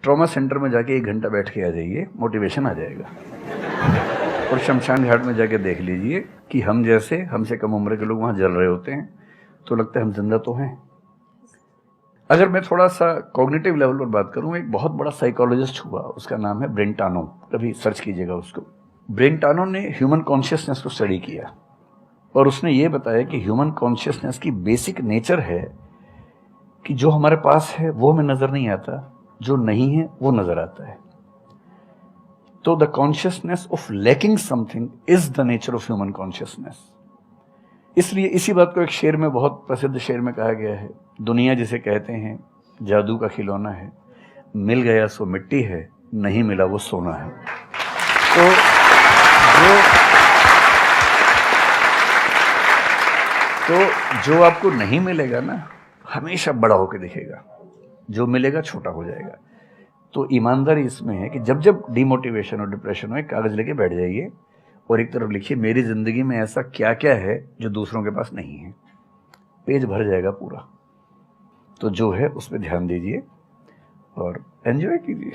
Trauma centre में जाके 1 घंटा बैठ के आ जाइए, मोटिवेशन आ जाएगा। और शमशान घाट में जाके देख लीजिए कि हम जैसे हमसे कम उम्र के लोग वहाँ जल रहे होते हैं, तो लगता है हम जिंदा तो हैं। अगर मैं थोड़ा सा कॉग्निटिव लेवल पर बात करूँ, एक बहुत बड़ा साइकोलॉजिस्ट हुआ, उसका नाम है ब्रेंटानो, कभी सर्च कीजिएगा उसको। ब्रेंटानो ने ह्यूमन कॉन्शियसनेस को स्टडी किया और उसने ये बताया कि ह्यूमन कॉन्शियसनेस की बेसिक नेचर है कि जो हमारे पास है वो हमें नजर नहीं आता, जो नहीं है वो नजर आता है। तो the consciousness of lacking something is the nature of human consciousness. इसलिए इसी बात को एक शेर में, बहुत प्रसिद्ध शेर में कहा गया है, दुनिया जिसे कहते हैं जादू का खिलौना है, मिल गया सो मिट्टी है, नहीं मिला वो सोना है। तो जो आपको नहीं मिलेगा ना, हमेशा बड़ा होकर दिखेगा, जो मिलेगा छोटा हो जाएगा। तो ईमानदारी इसमें है कि जब जब डिमोटिवेशन और डिप्रेशन हो, एक कागज लेके बैठ जाइए और एक तरफ लिखिए मेरी जिंदगी में ऐसा क्या क्या है जो दूसरों के पास नहीं है। पेज भर जाएगा पूरा। तो जो है उस पर ध्यान दीजिए और एंजॉय कीजिए।